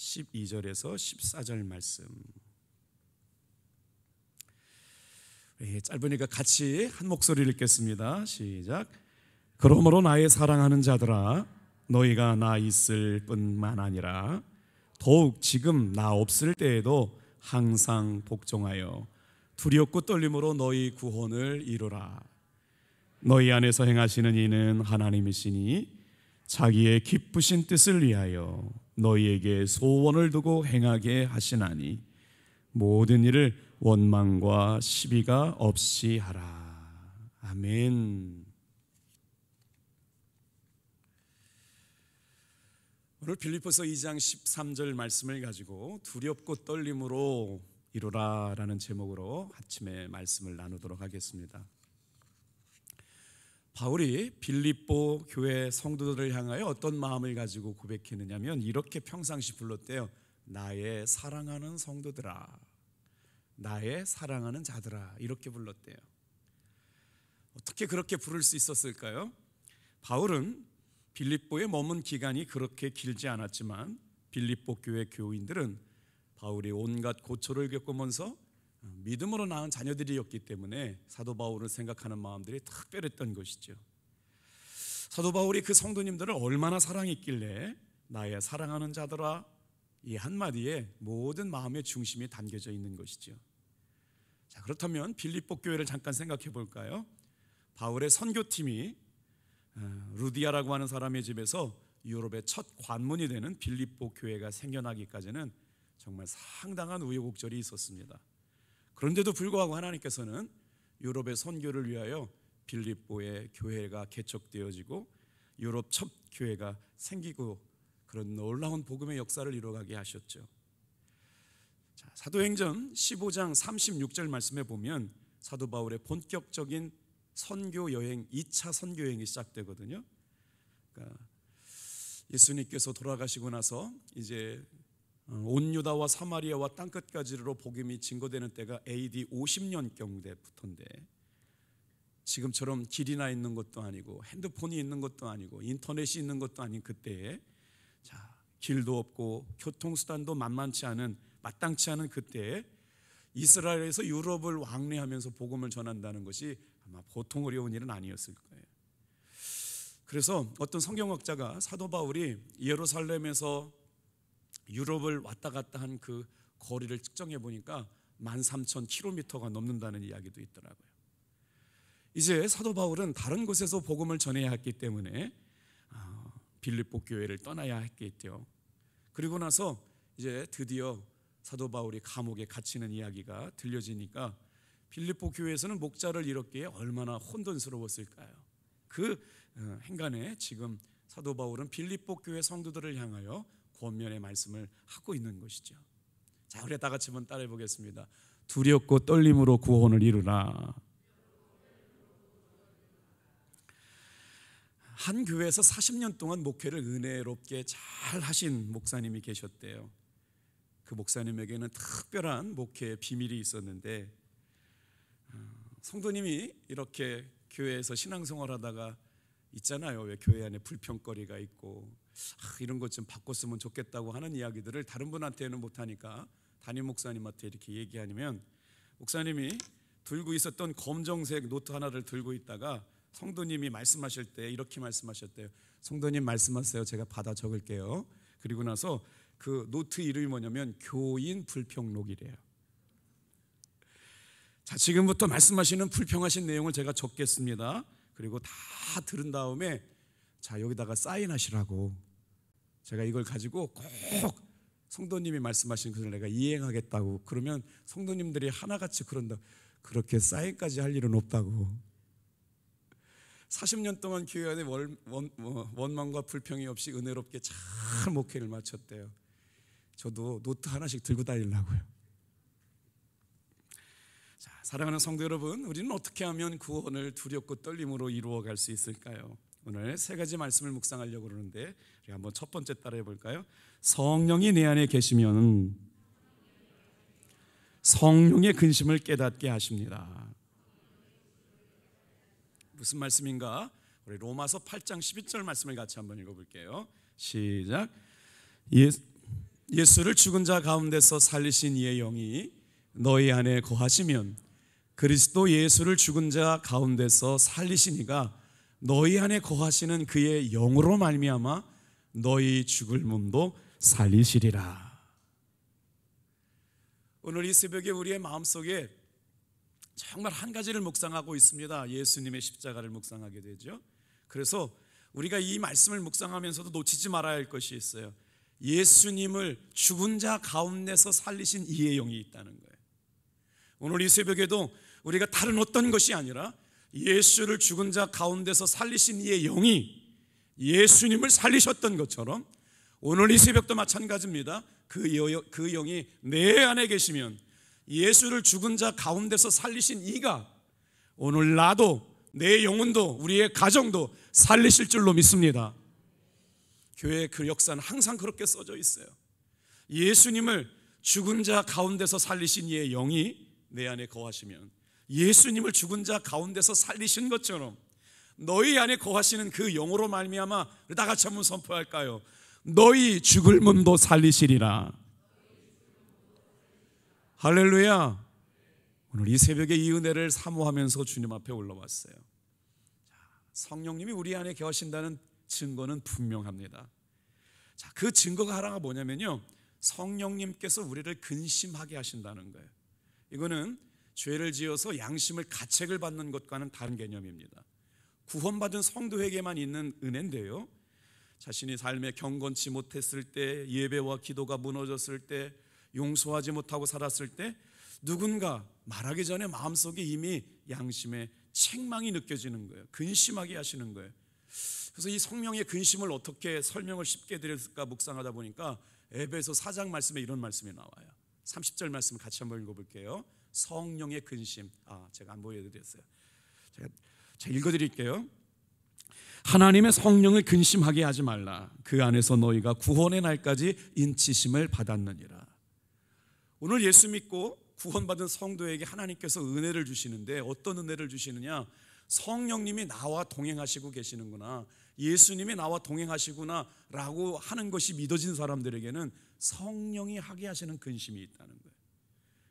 12절에서 14절 말씀. 짧으니까 같이 한 목소리를 읽겠습니다. 시작. 그러므로 나의 사랑하는 자들아, 너희가 나 있을 뿐만 아니라 더욱 지금 나 없을 때에도 항상 복종하여 두렵고 떨림으로 너희 구원을 이루라. 너희 안에서 행하시는 이는 하나님이시니 자기의 기쁘신 뜻을 위하여 너희에게 소원을 두고 행하게 하시나니 모든 일을 원망과 시비가 없이 하라. 아멘. 오늘 빌립보서 2장 13절 말씀을 가지고 두렵고 떨림으로 이루라 라는 제목으로 아침에 말씀을 나누도록 하겠습니다. 바울이 빌립보 교회 성도들을 향하여 어떤 마음을 가지고 고백했느냐면 이렇게 평상시 불렀대요. 나의 사랑하는 성도들아, 나의 사랑하는 자들아, 이렇게 불렀대요. 어떻게 그렇게 부를 수 있었을까요? 바울은 빌립보에 머문 기간이 그렇게 길지 않았지만 빌립보 교회 교인들은 바울이 온갖 고초를 겪으면서 믿음으로 낳은 자녀들이었기 때문에 사도 바울을 생각하는 마음들이 특별했던 것이죠. 사도 바울이 그 성도님들을 얼마나 사랑했길래 나의 사랑하는 자들아, 이 한마디에 모든 마음의 중심이 담겨져 있는 것이죠. 자, 그렇다면 빌립보 교회를 잠깐 생각해 볼까요? 바울의 선교팀이 루디아라고 하는 사람의 집에서 유럽의 첫 관문이 되는 빌립보 교회가 생겨나기까지는 정말 상당한 우여곡절이 있었습니다. 그런데도 불구하고 하나님께서는 유럽의 선교를 위하여 빌립보의 교회가 개척되어지고 유럽 첫 교회가 생기고 그런 놀라운 복음의 역사를 이루어가게 하셨죠. 자, 사도행전 15장 36절 말씀에 보면 사도 바울의 본격적인 선교 여행, 2차 선교 여행이 시작되거든요. 그러니까 예수님께서 돌아가시고 나서 이제 온 유다와 사마리아와 땅끝까지로 복음이 증거되는 때가 AD 50년경부터인데 지금처럼 길이나 있는 것도 아니고 핸드폰이 있는 것도 아니고 인터넷이 있는 것도 아닌 그때에, 자, 길도 없고 교통수단도 만만치 않은, 마땅치 않은 그때에 이스라엘에서 유럽을 왕래하면서 복음을 전한다는 것이 아마 보통 어려운 일은 아니었을 거예요. 그래서 어떤 성경학자가 사도 바울이 예루살렘에서 유럽을 왔다 갔다 한 그 거리를 측정해 보니까 13,000km가 넘는다는 이야기도 있더라고요. 이제 사도 바울은 다른 곳에서 복음을 전해야 했기 때문에 빌립보 교회를 떠나야 했겠죠. 그리고 나서 이제 드디어 사도 바울이 감옥에 갇히는 이야기가 들려지니까 빌립보 교회에서는 목자를 잃었기에 얼마나 혼돈스러웠을까요? 그 행간에 지금 사도 바울은 빌립보 교회 성도들을 향하여 권면의 말씀을 하고 있는 것이죠. 자, 우리 다 같이 한번 따라해 보겠습니다. 두렵고 떨림으로 구원을 이루라. 한 교회에서 40년 동안 목회를 은혜롭게 잘 하신 목사님이 계셨대요. 그 목사님에게는 특별한 목회의 비밀이 있었는데, 성도님이 이렇게 교회에서 신앙생활하다가 있잖아요. 왜 교회 안에 불평거리가 있고 이런 것 좀 바꿨으면 좋겠다고 하는 이야기들을 다른 분한테는 못하니까 담임 목사님한테 이렇게 얘기하면 목사님이 들고 있었던 검정색 노트 하나를 들고 있다가 성도님이 말씀하실 때 이렇게 말씀하셨대요. 성도님 말씀하세요. 제가 받아 적을게요. 그리고 나서 그 노트 이름이 뭐냐면 교인 불평록이래요. 자, 지금부터 말씀하시는 불평하신 내용을 제가 적겠습니다. 그리고 다 들은 다음에 자, 여기다가 사인하시라고. 제가 이걸 가지고 꼭 성도님이 말씀하신 것을 내가 이행하겠다고. 그러면 성도님들이 하나같이 그런다. 그렇게 사인까지 할 일은 없다고. 40년 동안 교회 안에 원망과 불평이 없이 은혜롭게 잘 목회를 마쳤대요. 저도 노트 하나씩 들고 다니려고요. 자, 사랑하는 성도 여러분, 우리는 어떻게 하면 구원을 두렵고 떨림으로 이루어갈 수 있을까요? 오늘 세 가지 말씀을 묵상하려고 그러는데 우리 한번 첫 번째 따라해 볼까요? 성령이 내 안에 계시면 성령의 근심을 깨닫게 하십니다. 무슨 말씀인가? 우리 로마서 8장 12절 말씀을 같이 한번 읽어볼게요. 시작. 예수를 죽은 자 가운데서 살리신 이의 영이 너희 안에 거하시면 그리스도 예수를 죽은 자 가운데서 살리신 이가 너희 안에 거하시는 그의 영으로 말미암아 너희 죽을 몸도 살리시리라. 오늘 이 새벽에 우리의 마음속에 정말 한 가지를 묵상하고 있습니다. 예수님의 십자가를 묵상하게 되죠. 그래서 우리가 이 말씀을 묵상하면서도 놓치지 말아야 할 것이 있어요. 예수님을 죽은 자 가운데서 살리신 이의 영이 있다는 거예요. 오늘 이 새벽에도 우리가 다른 어떤 것이 아니라 예수를 죽은 자 가운데서 살리신 이의 영이 예수님을 살리셨던 것처럼 오늘 이 새벽도 마찬가지입니다. 그 영이 내 안에 계시면 예수를 죽은 자 가운데서 살리신 이가 오늘 나도, 내 영혼도, 우리의 가정도 살리실 줄로 믿습니다. 교회의 그 역사는 항상 그렇게 써져 있어요. 예수님을 죽은 자 가운데서 살리신 이의 영이 내 안에 거하시면 예수님을 죽은 자 가운데서 살리신 것처럼 너희 안에 거하시는 그 영으로 말미암아 다 같이 한번 선포할까요? 너희 죽을 몸도 살리시리라. 할렐루야. 오늘 이 새벽에 이 은혜를 사모하면서 주님 앞에 올라왔어요. 성령님이 우리 안에 계신다는 증거는 분명합니다. 자, 그 증거가 하나가 뭐냐면요, 성령님께서 우리를 근심하게 하신다는 거예요. 이거는 죄를 지어서 양심을 가책을 받는 것과는 다른 개념입니다. 구원받은 성도에게만 있는 은혜인데요, 자신이 삶에 경건치 못했을 때, 예배와 기도가 무너졌을 때, 용서하지 못하고 살았을 때 누군가 말하기 전에 마음속에 이미 양심의 책망이 느껴지는 거예요. 근심하게 하시는 거예요. 그래서 이 성령의 근심을 어떻게 설명을 쉽게 드릴까 묵상하다 보니까 에베소 4장 말씀에 이런 말씀이 나와요. 30절 말씀 같이 한번 읽어볼게요. 성령의 근심. 제가 안 보여드렸어요. 제가 읽어드릴게요. 하나님의 성령을 근심하게 하지 말라. 그 안에서 너희가 구원의 날까지 인치심을 받았느니라. 오늘 예수 믿고 구원받은 성도에게 하나님께서 은혜를 주시는데 어떤 은혜를 주시느냐? 성령님이 나와 동행하시고 계시는구나, 예수님이 나와 동행하시구나 라고 하는 것이 믿어진 사람들에게는 성령이 하게 하시는 근심이 있다는 거예요.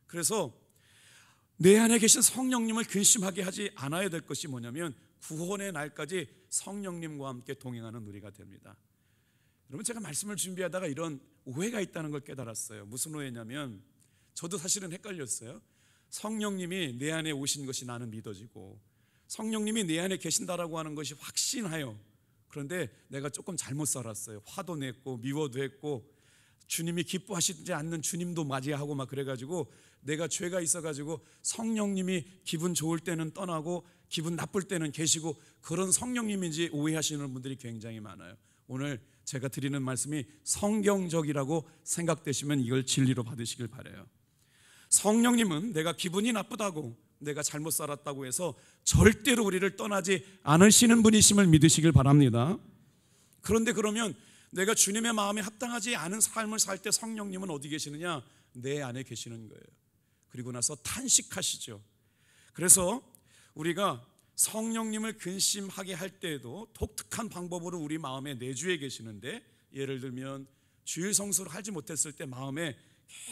그래서 내 안에 계신 성령님을 근심하게 하지 않아야 될 것이 뭐냐면 구원의 날까지 성령님과 함께 동행하는 우리가 됩니다. 여러분, 제가 말씀을 준비하다가 이런 오해가 있다는 걸 깨달았어요. 무슨 오해냐면, 저도 사실은 헷갈렸어요. 성령님이 내 안에 오신 것이 나는 믿어지고 성령님이 내 안에 계신다라고 하는 것이 확신하여, 그런데 내가 조금 잘못 살았어요. 화도 냈고 미워도 했고 주님이 기뻐하시지 않는 주님도 맞이하고 막 그래가지고 내가 죄가 있어가지고 성령님이 기분 좋을 때는 떠나고 기분 나쁠 때는 계시고 그런 성령님인지 오해하시는 분들이 굉장히 많아요. 오늘 제가 드리는 말씀이 성경적이라고 생각되시면 이걸 진리로 받으시길 바라요. 성령님은 내가 기분이 나쁘다고, 내가 잘못 살았다고 해서 절대로 우리를 떠나지 않으시는 분이심을 믿으시길 바랍니다. 그런데 그러면 내가 주님의 마음에 합당하지 않은 삶을 살 때 성령님은 어디 계시느냐? 내 안에 계시는 거예요. 그리고 나서 탄식하시죠. 그래서 우리가 성령님을 근심하게 할 때에도 독특한 방법으로 우리 마음에 내주해 계시는데, 예를 들면 주일 성수를 하지 못했을 때 마음에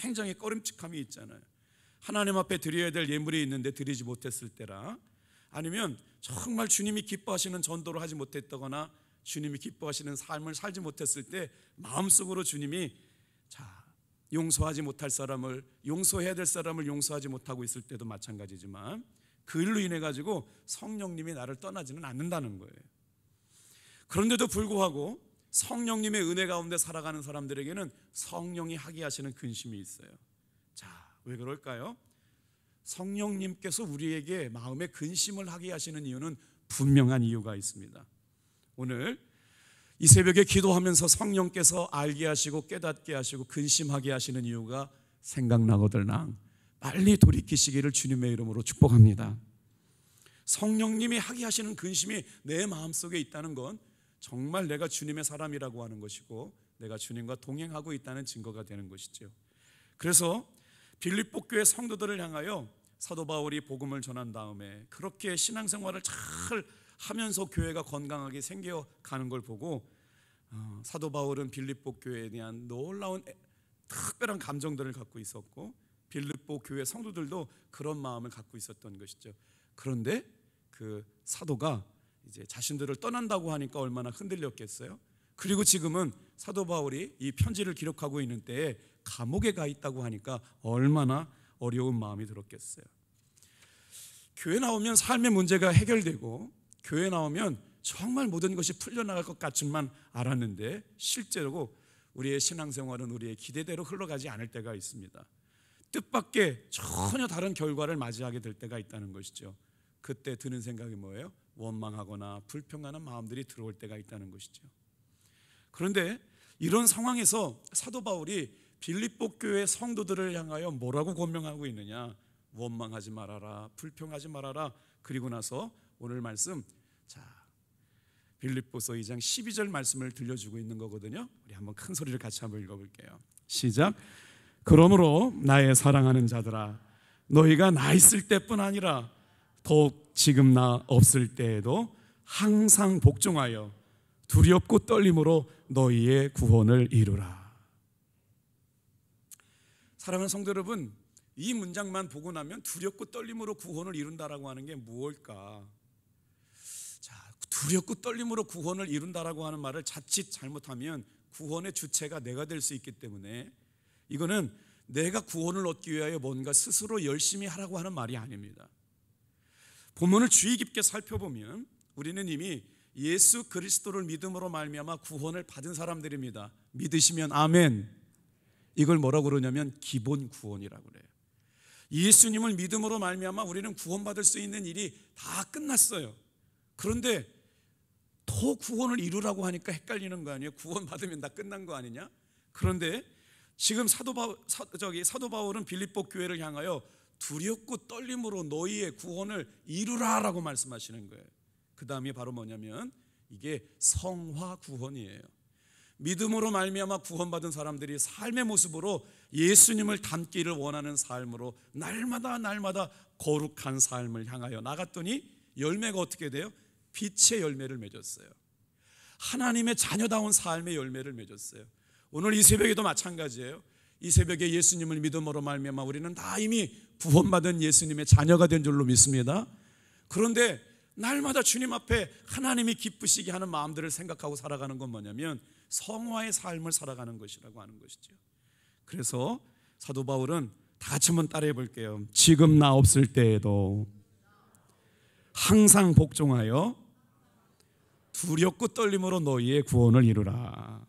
굉장히 꺼림칙함이 있잖아요. 하나님 앞에 드려야 될 예물이 있는데 드리지 못했을 때라, 아니면 정말 주님이 기뻐하시는 전도를 하지 못했다거나 주님이 기뻐하시는 삶을 살지 못했을 때 마음속으로 주님이 용서하지 못할 사람을, 용서해야 될 사람을 용서하지 못하고 있을 때도 마찬가지지만 그 일로 인해 가지고 성령님이 나를 떠나지는 않는다는 거예요. 그런데도 불구하고 성령님의 은혜 가운데 살아가는 사람들에게는 성령이 하게 하시는 근심이 있어요. 왜 그럴까요? 성령님께서 우리에게 마음에 근심을 하게 하시는 이유는 분명한 이유가 있습니다. 오늘 이 새벽에 기도하면서 성령께서 알게 하시고 깨닫게 하시고 근심하게 하시는 이유가 생각나거들랑 빨리 돌이키시기를 주님의 이름으로 축복합니다. 성령님이 하게 하시는 근심이 내 마음속에 있다는 건 정말 내가 주님의 사람이라고 하는 것이고 내가 주님과 동행하고 있다는 증거가 되는 것이죠. 그래서 빌립보 교회 성도들을 향하여 사도 바울이 복음을 전한 다음에 그렇게 신앙생활을 잘 하면서 교회가 건강하게 생겨가는 걸 보고 사도 바울은 빌립보 교회에 대한 놀라운 특별한 감정들을 갖고 있었고 빌립보 교회 성도들도 그런 마음을 갖고 있었던 것이죠. 그런데 그 사도가 이제 자신들을 떠난다고 하니까 얼마나 흔들렸겠어요. 그리고 지금은 사도 바울이 이 편지를 기록하고 있는 때에 감옥에 가 있다고 하니까 얼마나 어려운 마음이 들었겠어요. 교회 나오면 삶의 문제가 해결되고 교회 나오면 정말 모든 것이 풀려나갈 것 같지만 알았는데 실제로 우리의 신앙생활은 우리의 기대대로 흘러가지 않을 때가 있습니다. 뜻밖의 전혀 다른 결과를 맞이하게 될 때가 있다는 것이죠. 그때 드는 생각이 뭐예요? 원망하거나 불평하는 마음들이 들어올 때가 있다는 것이죠. 그런데 이런 상황에서 사도 바울이 빌립보 교회 성도들을 향하여 뭐라고 권명하고 있느냐? 원망하지 말아라, 불평하지 말아라. 그리고 나서 오늘 말씀, 자, 빌립보서 2장 12절 말씀을 들려주고 있는 거거든요. 우리 한번 큰 소리를 같이 한번 읽어볼게요. 시작. 그러므로 나의 사랑하는 자들아, 너희가 나 있을 때뿐 아니라 더욱 지금 나 없을 때에도 항상 복종하여 두렵고 떨림으로 너희의 구원을 이루라. 사랑하는 성도 여러분, 이 문장만 보고 나면 두렵고 떨림으로 구원을 이룬다라고 하는 게 무엇일까? 자, 두렵고 떨림으로 구원을 이룬다라고 하는 말을 자칫 잘못하면 구원의 주체가 내가 될 수 있기 때문에 이거는 내가 구원을 얻기 위하여 뭔가 스스로 열심히 하라고 하는 말이 아닙니다. 본문을 주의 깊게 살펴보면 우리는 이미 예수 그리스도를 믿음으로 말미암아 구원을 받은 사람들입니다. 믿으시면 아멘. 이걸 뭐라고 그러냐면 기본 구원이라고 그래요. 예수님을 믿음으로 말미암아 우리는 구원받을 수 있는 일이 다 끝났어요. 그런데 더 구원을 이루라고 하니까 헷갈리는 거 아니에요? 구원받으면 다 끝난 거 아니냐? 그런데 지금 사도 바울은 빌립보 교회를 향하여 두렵고 떨림으로 너희의 구원을 이루라라고 말씀하시는 거예요. 그 다음이 바로 뭐냐면 이게 성화 구원이에요. 믿음으로 말미암아 구원받은 사람들이 삶의 모습으로 예수님을 닮기를 원하는 삶으로 날마다 거룩한 삶을 향하여 나갔더니 열매가 어떻게 돼요? 빛의 열매를 맺었어요. 하나님의 자녀다운 삶의 열매를 맺었어요. 오늘 이 새벽에도 마찬가지예요. 이 새벽에 예수님을 믿음으로 말미암아 우리는 다 이미 구원받은 예수님의 자녀가 된 줄로 믿습니다. 그런데 날마다 주님 앞에 하나님이 기쁘시게 하는 마음들을 생각하고 살아가는 건 뭐냐면 성화의 삶을 살아가는 것이라고 하는 것이죠. 그래서 사도 바울은 다 같이 한번 따라해 볼게요. 지금 나 없을 때에도 항상 복종하여 두렵고 떨림으로 너희의 구원을 이루라.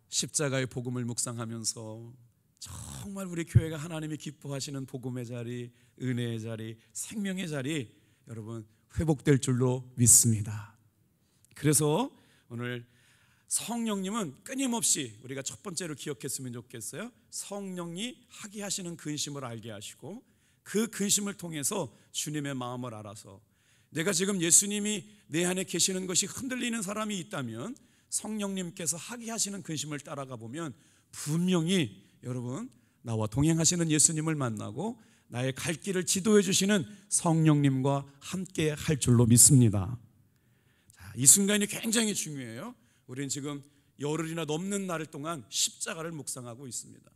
십자가의 복음을 묵상하면서 정말 우리 교회가 하나님이 기뻐하시는 복음의 자리, 은혜의 자리, 생명의 자리 여러분 회복될 줄로 믿습니다. 그래서 오늘 성령님은 끊임없이 우리가 첫 번째로 기억했으면 좋겠어요. 성령이 하게 하시는 근심을 알게 하시고 그 근심을 통해서 주님의 마음을 알아서 내가 지금 예수님이 내 안에 계시는 것이 흔들리는 사람이 있다면 성령님께서 하게 하시는 근심을 따라가 보면 분명히 여러분 나와 동행하시는 예수님을 만나고 나의 갈 길을 지도해 주시는 성령님과 함께 할 줄로 믿습니다. 자, 이 순간이 굉장히 중요해요. 우리는 지금 열흘이나 넘는 날 동안 십자가를 묵상하고 있습니다.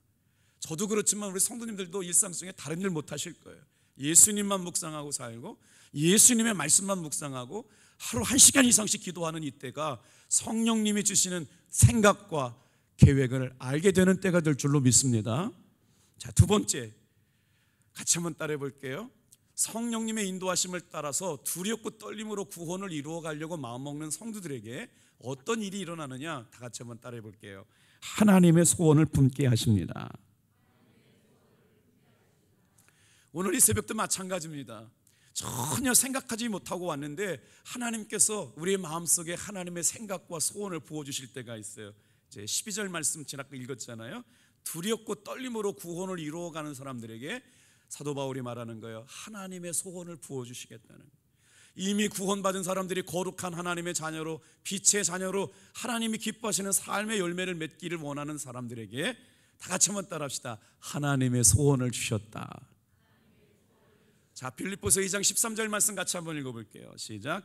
저도 그렇지만 우리 성도님들도 일상 중에 다른 일 못 하실 거예요. 예수님만 묵상하고 살고 예수님의 말씀만 묵상하고 하루 1시간 이상씩 기도하는 이때가 성령님이 주시는 생각과 계획을 알게 되는 때가 될 줄로 믿습니다. 자, 두 번째 같이 한번 따라해 볼게요. 성령님의 인도하심을 따라서 두렵고 떨림으로 구원을 이루어 가려고 마음먹는 성도들에게 어떤 일이 일어나느냐 다 같이 한번 따라해 볼게요. 하나님의 소원을 품게 하십니다. 오늘 이 새벽도 마찬가지입니다. 전혀 생각하지 못하고 왔는데 하나님께서 우리의 마음속에 하나님의 생각과 소원을 부어주실 때가 있어요. 이제 12절 말씀 지나고 읽었잖아요. 두렵고 떨림으로 구원을 이루어가는 사람들에게 사도 바울이 말하는 거예요. 하나님의 소원을 부어주시겠다는 거예요. 이미 구원받은 사람들이 거룩한 하나님의 자녀로 빛의 자녀로 하나님이 기뻐하시는 삶의 열매를 맺기를 원하는 사람들에게 다 같이 한번 따라합시다. 하나님의 소원을 주셨다. 자, 빌립보서 2장 13절 말씀 같이 한번 읽어볼게요. 시작.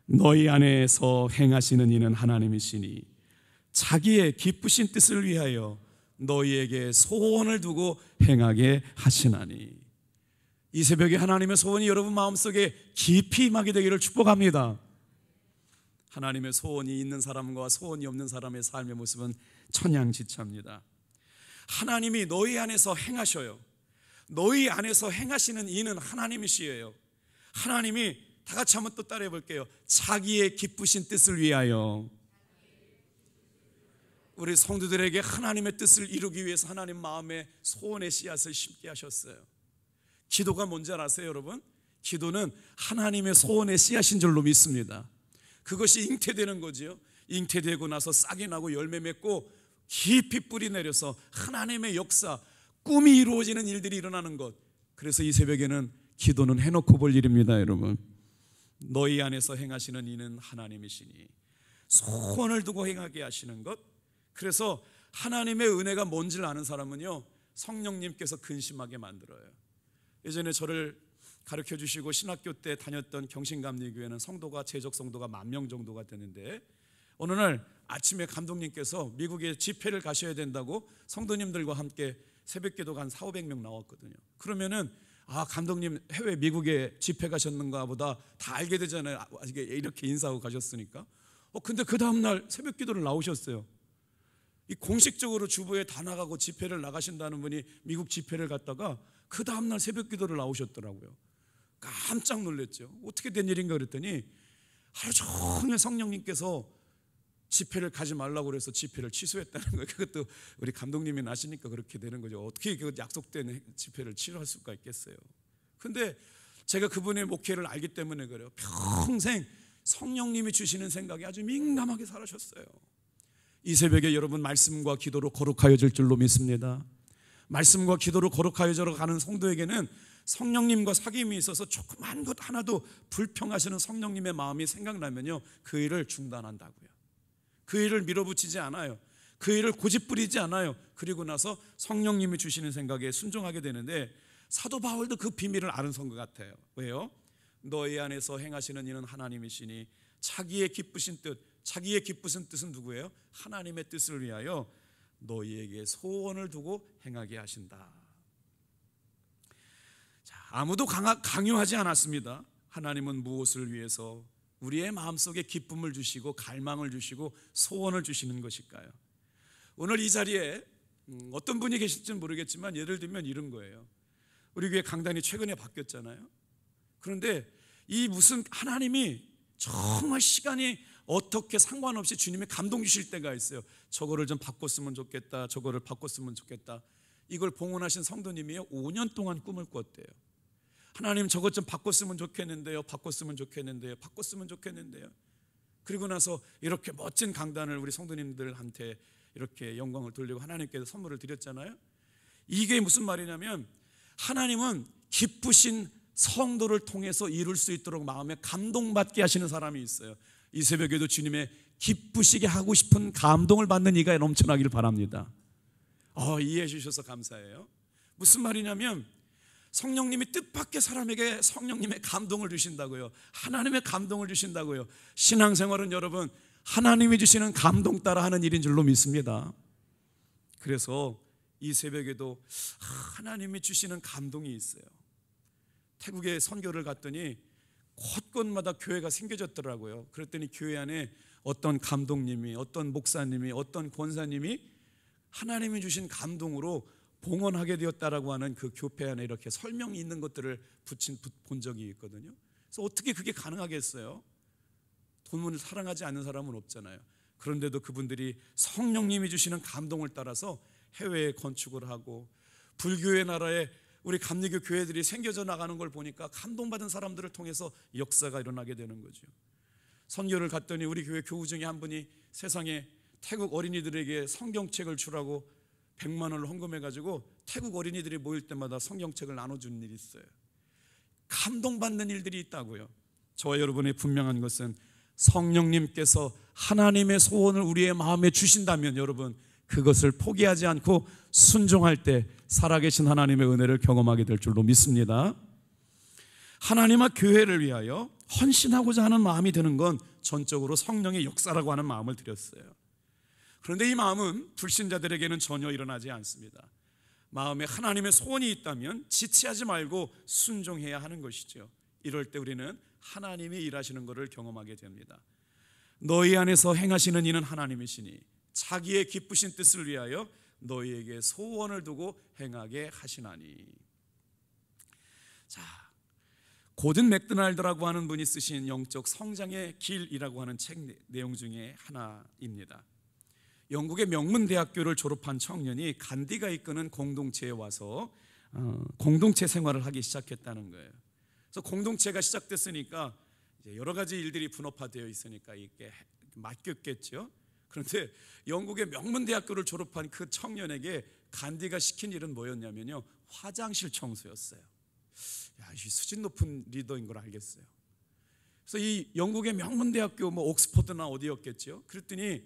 너희 안에서 행하시는 이는 하나님이시니 자기의 기쁘신 뜻을 위하여 너희에게 소원을 두고 행하게 하시나니. 이 새벽에 하나님의 소원이 여러분 마음속에 깊이 임하게 되기를 축복합니다. 하나님의 소원이 있는 사람과 소원이 없는 사람의 삶의 모습은 천양지차입니다. 하나님이 너희 안에서 행하셔요. 너희 안에서 행하시는 이는 하나님이시에요. 하나님이 다 같이 한번 또 따라해 볼게요. 자기의 기쁘신 뜻을 위하여. 우리 성도들에게 하나님의 뜻을 이루기 위해서 하나님 마음에 소원의 씨앗을 심게 하셨어요. 기도가 뭔지 아세요, 여러분? 기도는 하나님의 소원의 씨앗인 줄로 믿습니다. 그것이 잉태되는 거지요. 잉태되고 나서 싹이 나고 열매 맺고 깊이 뿌리 내려서 하나님의 역사, 꿈이 이루어지는 일들이 일어나는 것. 그래서 이 새벽에는 기도는 해놓고 볼 일입니다, 여러분. 너희 안에서 행하시는 이는 하나님이시니 소원을 두고 행하게 하시는 것. 그래서 하나님의 은혜가 뭔지를 아는 사람은요, 성령님께서 근심하게 만들어요. 예전에 저를 가르쳐 주시고 신학교 때 다녔던 경신감리교회는 성도가 제적 성도가 10,000명 정도가 되는데, 어느 날 아침에 감독님께서 미국에 집회를 가셔야 된다고 성도님들과 함께 새벽기도가 한 400~500명 나왔거든요. 그러면은 감독님 해외 미국에 집회 가셨는가 보다 다 알게 되잖아요. 이렇게 인사하고 가셨으니까. 근데 그 다음날 새벽기도를 나오셨어요. 이 공식적으로 주보에 다 나가고 집회를 나가신다는 분이 미국 집회를 갔다가 그 다음날 새벽기도를 나오셨더라고요. 깜짝 놀랐죠. 어떻게 된 일인가 그랬더니 하루 종일 성령님께서 집회를 가지 말라고 그래서 집회를 취소했다는 거예요. 그것도 우리 감독님이 나시니까 그렇게 되는 거죠. 어떻게 그 약속된 집회를 취소할 수가 있겠어요. 근데 제가 그분의 목회를 알기 때문에 그래요. 평생 성령님이 주시는 생각에 아주 민감하게 살아셨어요. 이 새벽에 여러분 말씀과 기도로 거룩하여질 줄로 믿습니다. 말씀과 기도로 거룩하여져 가는 성도에게는 성령님과 사귐이 있어서 조그만 것 하나도 불평하시는 성령님의 마음이 생각나면요, 그 일을 중단한다고요. 그 일을 밀어붙이지 않아요. 그 일을 고집부리지 않아요. 그리고 나서 성령님이 주시는 생각에 순종하게 되는데, 사도 바울도 그 비밀을 아는 성도 같아요. 왜요? 너희 안에서 행하시는 이는 하나님이시니 자기의 기쁘신 뜻. 자기의 기쁘신 뜻은 누구예요? 하나님의 뜻을 위하여 너희에게 소원을 두고 행하게 하신다. 자, 아무도 강요하지 않았습니다. 하나님은 무엇을 위해서 우리의 마음속에 기쁨을 주시고 갈망을 주시고 소원을 주시는 것일까요? 오늘 이 자리에 어떤 분이 계실지는 모르겠지만 예를 들면 이런 거예요. 우리 교회 강단이 최근에 바뀌었잖아요. 그런데 이 무슨 하나님이 정말 시간이 어떻게 상관없이 주님이 감동 주실 때가 있어요. 저거를 좀 바꿨으면 좋겠다, 저거를 바꿨으면 좋겠다. 이걸 봉헌하신 성도님이요 5년 동안 꿈을 꿨대요. 하나님 저것 좀 바꿨으면 좋겠는데요, 바꿨으면 좋겠는데요, 바꿨으면 좋겠는데요. 그리고 나서 이렇게 멋진 강단을 우리 성도님들한테 이렇게 영광을 돌리고 하나님께서 선물을 드렸잖아요. 이게 무슨 말이냐면 하나님은 기쁘신 성도를 통해서 이룰 수 있도록 마음에 감동받게 하시는 사람이 있어요. 이 새벽에도 주님의 기쁘시게 하고 싶은 감동을 받는 이가 넘쳐나기를 바랍니다. 이해해 주셔서 감사해요. 무슨 말이냐면 성령님이 뜻밖의 사람에게 성령님의 감동을 주신다고요. 하나님의 감동을 주신다고요. 신앙생활은 여러분 하나님이 주시는 감동 따라 하는 일인 줄로 믿습니다. 그래서 이 새벽에도 하나님이 주시는 감동이 있어요. 태국에 선교를 갔더니 곳곳마다 교회가 생겨졌더라고요. 그랬더니 교회 안에 어떤 감독님이, 어떤 목사님이, 어떤 권사님이 하나님이 주신 감동으로 봉헌하게 되었다라고 하는 그 교회 안에 이렇게 설명이 있는 것들을 본 적이 있거든요. 그래서 어떻게 그게 가능하겠어요? 돈을 사랑하지 않는 사람은 없잖아요. 그런데도 그분들이 성령님이 주시는 감동을 따라서 해외에 건축을 하고 불교의 나라에 우리 감리교 교회들이 생겨져 나가는 걸 보니까 감동받은 사람들을 통해서 역사가 일어나게 되는 거죠. 선교를 갔더니 우리 교회 교우 중에 한 분이 세상에 태국 어린이들에게 성경책을 주라고 100만 원을 헌금해가지고 태국 어린이들이 모일 때마다 성경책을 나눠주는 일이 있어요. 감동받는 일들이 있다고요. 저와 여러분의 분명한 것은 성령님께서 하나님의 소원을 우리의 마음에 주신다면 여러분 그것을 포기하지 않고 순종할 때 살아계신 하나님의 은혜를 경험하게 될 줄로 믿습니다. 하나님과 교회를 위하여 헌신하고자 하는 마음이 드는 건 전적으로 성령의 역사라고 하는 마음을 드렸어요. 그런데 이 마음은 불신자들에게는 전혀 일어나지 않습니다. 마음에 하나님의 소원이 있다면 지체하지 말고 순종해야 하는 것이죠. 이럴 때 우리는 하나님이 일하시는 것을 경험하게 됩니다. 너희 안에서 행하시는 이는 하나님이시니 자기의 기쁘신 뜻을 위하여 너희에게 소원을 두고 행하게 하시나니. 자, 고든 맥도날드라고 하는 분이 쓰신 영적 성장의 길이라고 하는 책 내용 중에 하나입니다. 영국의 명문대학교를 졸업한 청년이 간디가 이끄는 공동체에 와서 공동체 생활을 하기 시작했다는 거예요. 그래서 공동체가 시작됐으니까 이제 여러 가지 일들이 분업화되어 있으니까 이게 맡겼겠죠. 그런데 영국의 명문대학교를 졸업한 그 청년에게 간디가 시킨 일은 뭐였냐면요, 화장실 청소였어요. 야, 이 수준 높은 리더인 걸 알겠어요. 그래서 이 영국의 명문대학교 옥스퍼드나 어디였겠죠. 그랬더니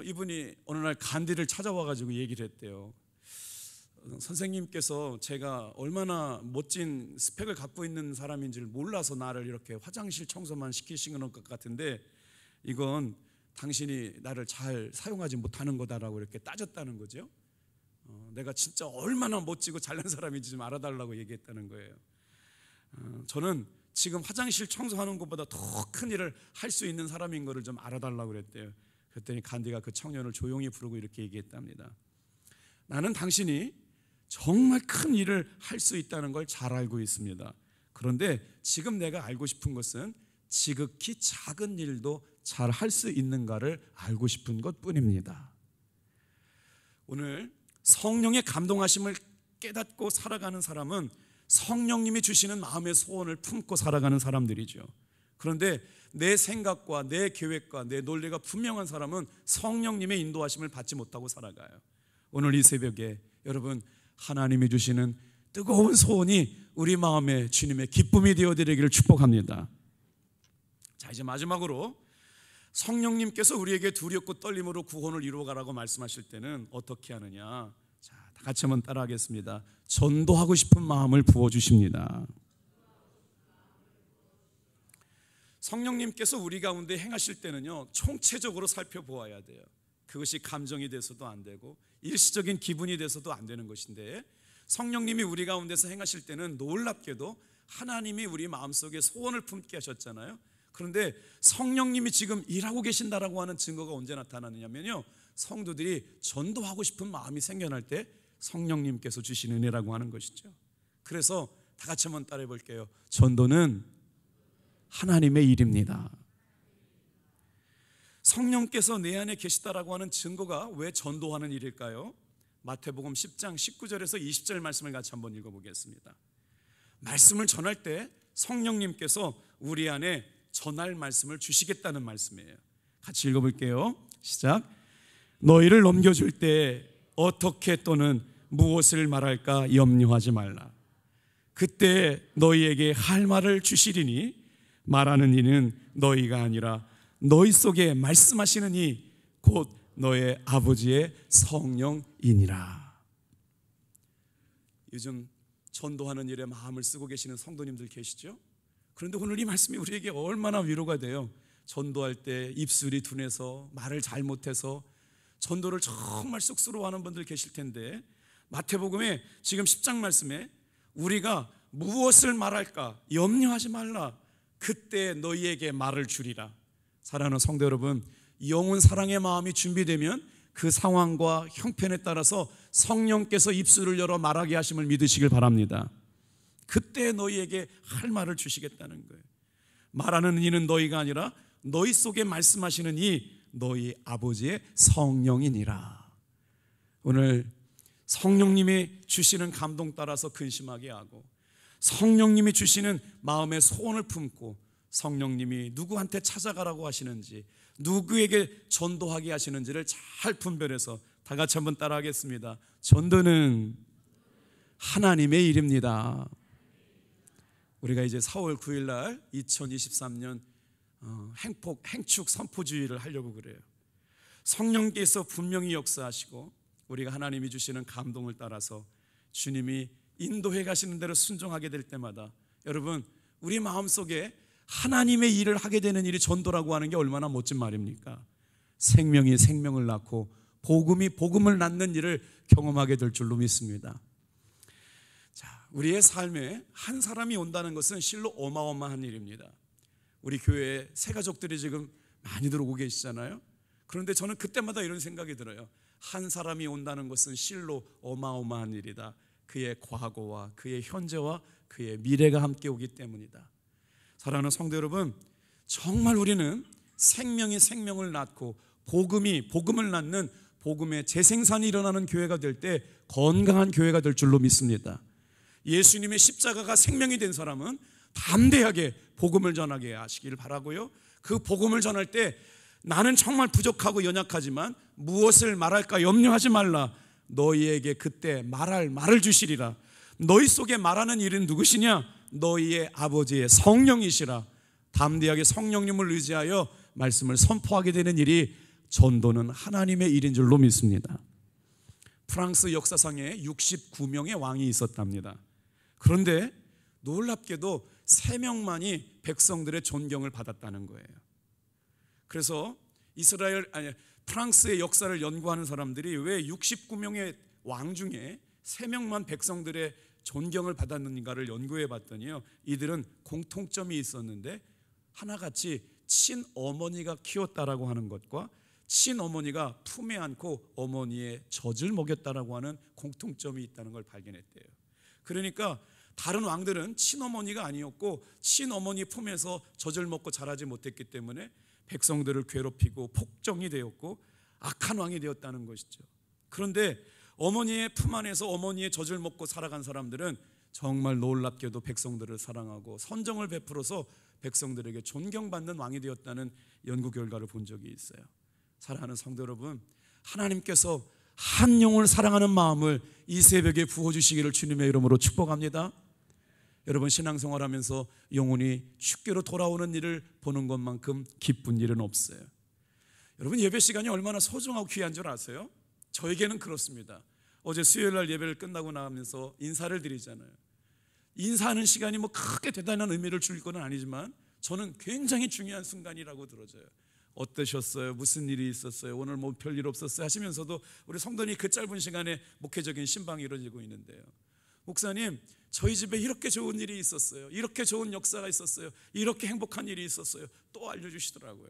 이분이 어느 날 간디를 찾아와 가지고 얘기를 했대요. 선생님께서 제가 얼마나 멋진 스펙을 갖고 있는 사람인지를 몰라서 나를 이렇게 화장실 청소만 시키신 것 같은데 이건 당신이 나를 잘 사용하지 못하는 거다라고 이렇게 따졌다는 거죠. 내가 진짜 얼마나 멋지고 잘난 사람인지 좀 알아달라고 얘기했다는 거예요. 저는 지금 화장실 청소하는 것보다 더 큰 일을 할 수 있는 사람인 것을 좀 알아달라고 그랬대요. 그랬더니 간디가 그 청년을 조용히 부르고 이렇게 얘기했답니다. 나는 당신이 정말 큰 일을 할 수 있다는 걸 잘 알고 있습니다. 그런데 지금 내가 알고 싶은 것은 지극히 작은 일도 잘 할 수 있는가를 알고 싶은 것뿐입니다. 오늘 성령의 감동하심을 깨닫고 살아가는 사람은 성령님이 주시는 마음의 소원을 품고 살아가는 사람들이죠. 그런데 내 생각과 내 계획과 내 논리가 분명한 사람은 성령님의 인도하심을 받지 못하고 살아가요. 오늘 이 새벽에 여러분, 하나님이 주시는 뜨거운 소원이 우리 마음에 주님의 기쁨이 되어드리기를 축복합니다. 자, 이제 마지막으로 성령님께서 우리에게 두렵고 떨림으로 구원을 이루어가라고 말씀하실 때는 어떻게 하느냐. 자, 다 같이 한번 따라하겠습니다. 전도하고 싶은 마음을 부어주십니다. 성령님께서 우리 가운데 행하실 때는요, 총체적으로 살펴보아야 돼요. 그것이 감정이 돼서도 안 되고 일시적인 기분이 돼서도 안 되는 것인데, 성령님이 우리 가운데서 행하실 때는 놀랍게도 하나님이 우리 마음속에 소원을 품게 하셨잖아요. 그런데 성령님이 지금 일하고 계신다라고 하는 증거가 언제 나타나느냐면요, 성도들이 전도하고 싶은 마음이 생겨날 때 성령님께서 주신 은혜라고 하는 것이죠. 그래서 다 같이 한번 따라해 볼게요. 전도는 하나님의 일입니다. 성령께서 내 안에 계시다라고 하는 증거가 왜 전도하는 일일까요? 마태복음 10장 19절에서 20절 말씀을 같이 한번 읽어보겠습니다. 말씀을 전할 때 성령님께서 우리 안에 전할 말씀을 주시겠다는 말씀이에요. 같이 읽어볼게요. 시작. 너희를 넘겨줄 때 어떻게 또는 무엇을 말할까 염려하지 말라. 그때 너희에게 할 말을 주시리니 말하는 이는 너희가 아니라 너희 속에 말씀하시는 이 곧 너의 아버지의 성령이니라. 요즘 전도하는 일에 마음을 쓰고 계시는 성도님들 계시죠? 그런데 오늘 이 말씀이 우리에게 얼마나 위로가 돼요. 전도할 때 입술이 둔해서 말을 잘못해서 전도를 정말 쑥스러워하는 분들 계실 텐데, 마태복음에 지금 10장 말씀에 우리가 무엇을 말할까 염려하지 말라. 그때 너희에게 말을 주리라. 사랑하는 성도 여러분, 영혼 사랑의 마음이 준비되면 그 상황과 형편에 따라서 성령께서 입술을 열어 말하게 하심을 믿으시길 바랍니다. 그때 너희에게 할 말을 주시겠다는 거예요. 말하는 이는 너희가 아니라 너희 속에 말씀하시는 이 너희 아버지의 성령이니라. 오늘 성령님이 주시는 감동 따라서 근심하게 하고, 성령님이 주시는 마음의 소원을 품고, 성령님이 누구한테 찾아가라고 하시는지, 누구에게 전도하게 하시는지를 잘 분별해서 다 같이 한번 따라하겠습니다. 전도는 하나님의 일입니다. 우리가 이제 4월 9일 날 2023년 행축 선포주의를 하려고 그래요. 성령께서 분명히 역사하시고 우리가 하나님이 주시는 감동을 따라서 주님이 인도해 가시는 대로 순종하게 될 때마다, 여러분, 우리 마음속에 하나님의 일을 하게 되는 일이 전도라고 하는 게 얼마나 멋진 말입니까? 생명이 생명을 낳고 복음이 복음을 낳는 일을 경험하게 될 줄로 믿습니다. 자, 우리의 삶에 한 사람이 온다는 것은 실로 어마어마한 일입니다. 우리 교회에 새 가족들이 지금 많이들 오고 계시잖아요. 그런데 저는 그때마다 이런 생각이 들어요. 한 사람이 온다는 것은 실로 어마어마한 일이다. 그의 과거와 그의 현재와 그의 미래가 함께 오기 때문이다. 사랑하는 성도 여러분, 정말 우리는 생명이 생명을 낳고 복음이 복음을 낳는 복음의 재생산이 일어나는 교회가 될 때 건강한 교회가 될 줄로 믿습니다. 예수님의 십자가가 생명이 된 사람은 담대하게 복음을 전하게 하시길 바라고요. 그 복음을 전할 때 나는 정말 부족하고 연약하지만 무엇을 말할까 염려하지 말라. 너희에게 그때 말할 말을 주시리라. 너희 속에 말하는 이는 누구시냐? 너희의 아버지의 성령이시라. 담대하게 성령님을 의지하여 말씀을 선포하게 되는 일이 전도는 하나님의 일인 줄로 믿습니다. 프랑스 역사상에 69명의 왕이 있었답니다. 그런데 놀랍게도 3명만이 백성들의 존경을 받았다는 거예요. 그래서 프랑스의 역사를 연구하는 사람들이 왜 69명의 왕 중에 3명만 백성들의 존경을 받았는가를 연구해 봤더니요, 이들은 공통점이 있었는데 하나같이 친어머니가 키웠다라고 하는 것과 친어머니가 품에 안고 어머니의 젖을 먹였다라고 하는 공통점이 있다는 걸 발견했대요. 그러니까 다른 왕들은 친어머니가 아니었고 친어머니 품에서 젖을 먹고 자라지 못했기 때문에 백성들을 괴롭히고 폭정이 되었고 악한 왕이 되었다는 것이죠. 그런데 어머니의 품 안에서 어머니의 젖을 먹고 살아간 사람들은 정말 놀랍게도 백성들을 사랑하고 선정을 베풀어서 백성들에게 존경받는 왕이 되었다는 연구 결과를 본 적이 있어요. 사랑하는 성도 여러분, 하나님께서 한 영혼을 사랑하는 마음을 이 새벽에 부어주시기를 주님의 이름으로 축복합니다. 여러분, 신앙생활하면서 영혼이 쉽게로 돌아오는 일을 보는 것만큼 기쁜 일은 없어요. 여러분, 예배 시간이 얼마나 소중하고 귀한 줄 아세요? 저에게는 그렇습니다. 어제 수요일날 예배를 끝나고 나가면서 인사를 드리잖아요. 인사하는 시간이 뭐 크게 대단한 의미를 줄 건 아니지만 저는 굉장히 중요한 순간이라고 들어져요. 어떠셨어요? 무슨 일이 있었어요? 오늘 뭐 별일 없었어요? 하시면서도 우리 성도님이 그 짧은 시간에 목회적인 신방이 이루어지고 있는데요, 목사님, 저희 집에 이렇게 좋은 일이 있었어요, 이렇게 좋은 역사가 있었어요, 이렇게 행복한 일이 있었어요, 또 알려주시더라고요.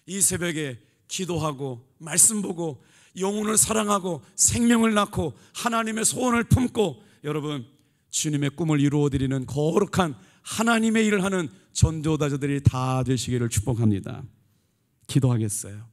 이 새벽에 기도하고 말씀 보고 영혼을 사랑하고 생명을 낳고 하나님의 소원을 품고 여러분, 주님의 꿈을 이루어드리는 거룩한 하나님의 일을 하는 전도자들이 다 되시기를 축복합니다. 기도하겠어요.